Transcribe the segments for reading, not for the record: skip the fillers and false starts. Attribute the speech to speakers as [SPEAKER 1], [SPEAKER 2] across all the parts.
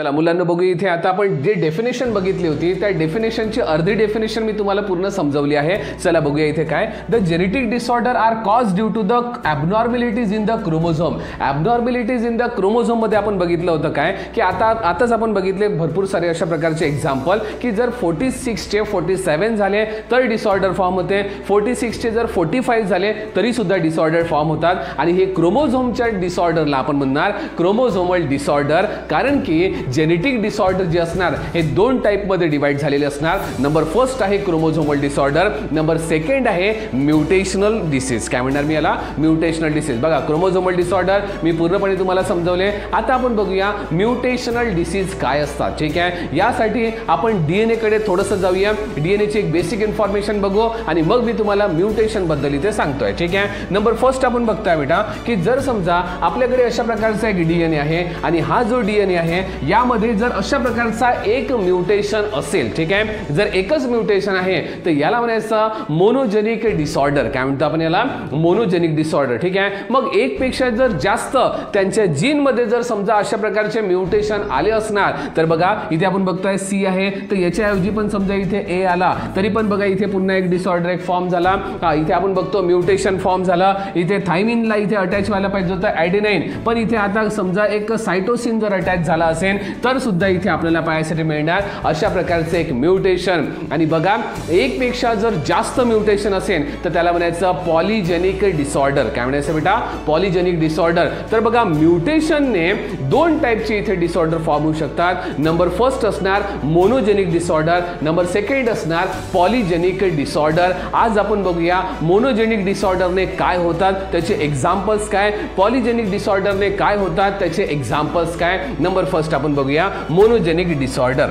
[SPEAKER 1] चला मुलांना बघू, इथे आता आपण जे डेफिनेशन बघितली होती त्या डेफिनेशनची अर्धी डेफिनेशन मी तुम्हाला पूर्ण समजवली आहे. चला बघूया इथे काय. The genetic disorder are cause due to the abnormalities in the chromosome. Abnormalities in the chromosome मध्ये आपण बघितलं होतं काय की आताच आपण बघितले भरपूर सारे अशा प्रकारचे एक्झाम्पल की जर 46 चे 47 झाले तर डिसऑर्डर फॉर्म होते, 46 चे जर 45 झाले तरी सुद्धा डिसऑर्डर फॉर्म होतात. आणि हे क्रोमोझोमच्या डिसऑर्डरला आपण म्हणणार क्रोमोझोमल डिसऑर्डर, कारण की जेनेटिक डिसऑर्डर जे असणार हे दोन टाइपमध्ये डिवाइड झालेले असणार. नंबर फर्स्ट आहे क्रोमोझोमल डिसऑर्डर, नंबर सेकंड आहे म्युटेशनल डिसीज. काय म्हणणार मी याला? Mutational disease. बघा क्रोमोझोमल डिसऑर्डर मी पूर्णपणे तुम्हाला समजवले. आता आपण बघूया म्युटेशनल डिसीज काय असतात. ठीक आहे, यासाठी आपण डीएनए कडे थोडंसं जाऊया. डीएनए ची एक बेसिक इन्फॉर्मेशन बघू आणि मग मी तुम्हाला म्युटेशन बद्दल इथे सांगतोय. ठीक आहे, नंबर फर्स्ट आपण बघतोय बेटा की जर समजा आपल्याकडे अशा प्रकारचा एक डीएनए आहे आणि हा जो डीएनए आहे यामध्ये जर अशा प्रकारचा एक म्युटेशन असेल, ठीक आहे, जर एकच म्युटेशन आहे तर याला म्हणायचं मोनोजेनिक डिसऑर्डर. काय म्हणतो आपण याला? Monogenic disorder. ठीक आहे, मग एक पेक्षा जर जास्त त्यांच्या जीन मध्ये जर समजा अशा प्रकारचे म्युटेशन आले असणार तर बघा इथे आपण बघतोय सी आहे तर याच्याऐवजी पण समजा इथे ए आला तरी पण बघा इथे पुन्हा एक डिसऑर्डर एक फॉर्म झाला. इथे आपण बघतो म्युटेशन फॉर्म झाला. इथे थायमिनला इथे अटॅच व्हायला पाहिजे होतं ॲडेनाइन, पण इथे आता समजा एक सायटोसिन जर अटॅच झाला असेल तर सुद्धा इथे आपल्याला पाहायसाठी मिळणार अशा प्रकारचे एक म्युटेशन. आणि बघा एक पेक्षा जर जास्त म्युटेशन असेल तर त्याला म्हणायचं पॉलीजेनिक डिसऑर्डर. काय म्हणायचं बेटा? Polygenic disorder. तर बघा म्युटेशनने दोन टाइपचे इथे डिसऑर्डर फॉर्म होऊ शकतात. नंबर फर्स्ट असणार मोनोजेनिक डिसऑर्डर, नंबर सेकंड असणार पॉलीजेनिक डिसऑर्डर. आज आपण बघूया मोनोजेनिक डिसऑर्डरने काय होतात त्याचे एक्झाम्पल्स काय, पॉलीजेनिक डिसऑर्डरने काय होतात त्याचे एक्झाम्पल्स काय. नंबर फर्स्ट आपण बघूया मोनोजेनिक डिसऑर्डर.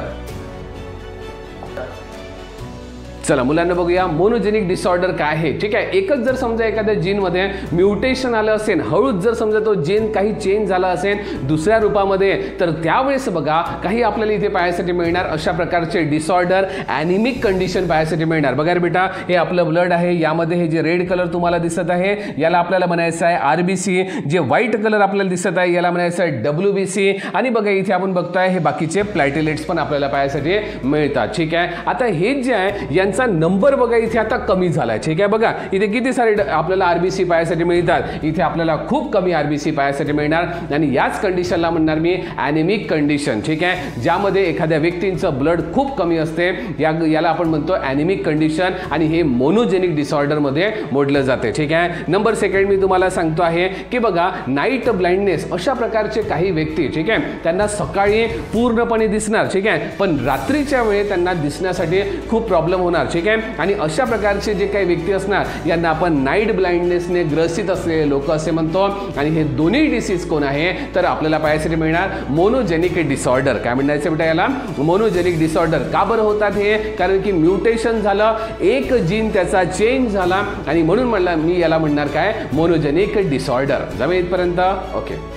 [SPEAKER 1] चला मुलांना बघूया मोनोजेनिक डिसऑर्डर काय आहे. ठीक आहे, एकच जर समजा एखाद्या जीन मध्ये म्युटेशन आलं असेल, हळूच जर समजा तो जीन काही चेंज झाला असेल दुसऱ्या रूपामध्ये तर त्यावेळेस बघा काही आपल्याला इथे पाहायसाठी मिळणार अशा प्रकारचे डिसऑर्डर, ॲनिमिक कंडिशन पाहायसाठी मिळणार. बघा रे बेटा हे आपलं ब्लड आहे, यामध्ये हे जे रेड कलर तुम्हाला दिसत आहे याला आपल्याला म्हणायचं आहे आरबीसी, जे व्हाईट कलर आपल्याला दिसत आहे याला म्हणायचं आहे डब्ल्यूबीसी. आणि बघा इथे आपण बघतोय हे बाकीचे प्लॅटेलेट्स पण आपल्याला पाहायसाठी मिळतात. ठीक आहे, आता हे जे आहे यांचा नंबर बघा इथे आता कमी झालाय. ठीक आहे, बघा इथे किती सारे आपल्याला आरबीसी पाहायसाठी मिळतात, इथे आपल्याला खूप कमी आरबीसी पाहायसाठी मिळणार. आणि याच कंडिशनला म्हणणार मी ॲनिमिक कंडिशन. ठीक आहे, ज्यामध्ये एखाद्या व्यक्तींचं ब्लड खूप कमी असते याला आपण म्हणतो ॲनिमिक कंडिशन आणि हे मोनोजेनिक डिसऑर्डर मध्ये मोडलं जाते. ठीक आहे, नंबर सेकंड मी तुम्हाला सांगतो आहे की बघा नाईट ब्लाइंडनेस अशा प्रकारचे काही व्यक्ती, ठीक आहे, त्यांना सकाळी पूर्णपणे दिसणार, ठीक आहे, पण रात्रीच्या वेळी त्यांना दिसण्यासाठी खूप प्रॉब्लेम होणार. ठीक आहे, आणि अशा प्रकारचे जे काही व्यक्ती असणार यांना आपण नाईट ब्लाइंडनेसने ग्रसित असलेले लोक असे म्हणतो. आणि हे दोन्ही डिसीज कोण आहे तर आपल्याला पाहायसाठी मिळणार मोनोजेनिक डिसऑर्डर. काय म्हणायचं बेटा याला? Monogenic disorder. का बरं होतात हे? कारण की म्युटेशन झालं, एक जीन त्याचा चेंज झाला आणि म्हणून म्हणला मी याला म्हणणार काय मोनोजेनिक डिसऑर्डर. जमेल इथपर्यंत? ओके.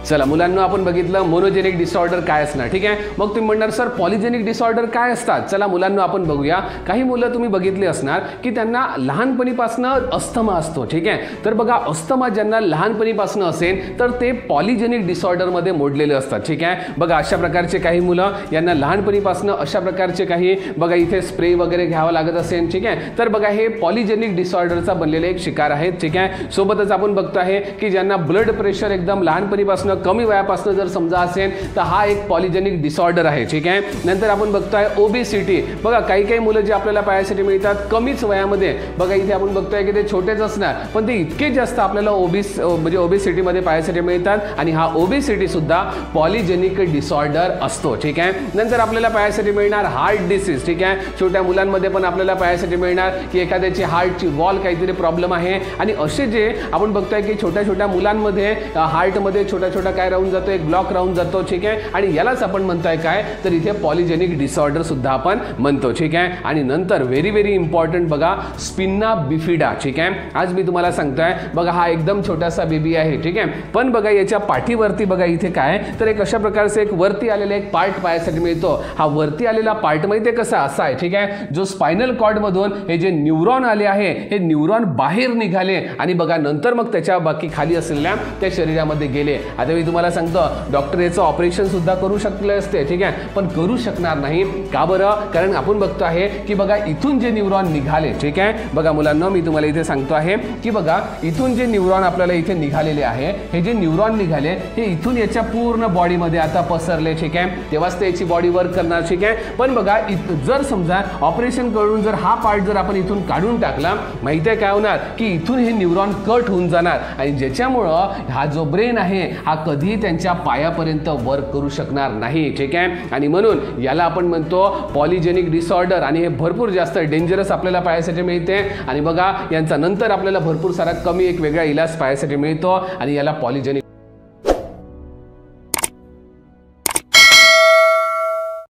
[SPEAKER 1] चला मुलांना आपण बघितलं मोनोजेनिक डिसऑर्डर काय असणार. ठीक आहे, मग तुम्ही म्हणणार सर पॉलीजेनिक डिसऑर्डर काय असतात. चला मुलांना आपण बघूया. काही मुलं तुम्ही बघितले असणार की त्यांना लहानपणीपासून अस्थमा असतो. ठीक आहे, तर बघा अस्थमा ज्यांना लहानपणीपासून असेल तर ते पॉलीजेनिक डिसऑर्डर मध्ये मोडलेले असतात. ठीक आहे, बघा अशा प्रकारचे काही मुलं यांना लहानपणीपासून अशा प्रकारचे काही बघा इथे स्प्रे वगैरे घ्यावा लागत असेल. ठीक आहे, तर बघा हे पॉलीजेनिक डिसऑर्डरचा बनलेले एक शिकार आहेत. ठीक आहे, सोबतच आपण बघतो आहे की ज्यांना ब्लड प्रेशर एकदम लहानपणीपासून कमी वयापासून जर समजा असेल तर हा एक पॉलीजेनिक डिसऑर्डर आहे. ठीक आहे, नंतर आपण बघतोय ओबेसिटी. बघा काही काही मुलं जे आपल्याला पाहायसाठी मिळतात कमीच वयामध्ये, बघा इथे आपण बघतोय की ते छोटेच असणार पण ते इतके जास्त आपल्याला म्हणजे ओबेसिटीमध्ये पाहायसाठी मिळतात आणि हा ओबेसिटी सुद्धा पॉलीजेनिक डिसऑर्डर असतो. ठीक आहे, नंतर आपल्याला पाहायसाठी मिळणार हार्ट डिसीज. ठीक आहे, छोट्या मुलांमध्ये पण आपल्याला पाहायसाठी मिळणार की एखाद्याची हार्टची वॉल काहीतरी प्रॉब्लेम आहे आणि असे जे आपण बघतोय की छोट्या छोट्या मुलांमध्ये हार्टमध्ये छोट्या छोटा काय राहून जातो, एक ब्लॉक राहून जातो. ठीक आहे, आणि यालाच आपण म्हणतोय काय तर इथे पॉलीजेनिक डिसऑर्डर सुद्धा आपण म्हणतो. ठीक आहे, आणि नंतर व्हेरी व्हेरी इम्पॉर्टंट बघा स्पिना बिफिडा. ठीक आहे, आज मी तुम्हाला सांगतोय बघा हा एकदम छोटासा बेबी आहे. ठीक आहे, पण बघा याच्या पाठीवरती बघा इथे काय तर एक अशा प्रकारचे एक वरती आलेला एक पार्ट पाहायसाठी मिळतो. हा वरती आलेला पार्ट माहिती कसा असा आहे. ठीक आहे, जो स्पायनल कॉर्ड मधून हे जे न्यूरॉन आले आहे हे न्यूरॉन बाहेर निघाले आणि बघा नंतर मग त्याच्या बाकी खाली असलेल्या त्या शरीरामध्ये गेले. आता आता मी तुम्हाला सांगतो डॉक्टर याचं ऑपरेशन सुद्धा करू शकले असते, ठीक आहे, पण करू शकणार नाही. का बरं? कारण आपण बघतो आहे की बघा इथून जे न्यूरॉन निघाले, ठीक आहे, बघा मुलांना मी तुम्हाला इथे सांगतो आहे की बघा इथून जे न्यूरॉन आपल्याला इथे निघालेले आहे, हे जे न्यूरॉन निघाले हे इथून याच्या पूर्ण बॉडीमध्ये आता पसरले, ठीक आहे, तेव्हाच ते याची बॉडी वर्क करणार, ठीक आहे. पण बघा जर समजा ऑपरेशन करून जर हा पार्ट जर आपण इथून काढून टाकला, माहिती आहे काय होणार की इथून हे न्यूरॉन कट होऊन जाणार आणि ज्याच्यामुळं हा जो ब्रेन आहे हा कधीही त्यांच्या पायापर्यंत वर्क करू शकणार नाही, ठीक आहे. आणि म्हणून याला आपण म्हणतो पॉलीजेनिक डिसऑर्डर आणि हे भरपूर जास्त डेंजरस आपल्याला पाहायसाठी मिळते. आणि बघा यांचा नंतर आपल्याला भरपूर सारा कमी एक वेगळा इलाज पाहायसाठी मिळतो आणि याला पॉलीजेनिक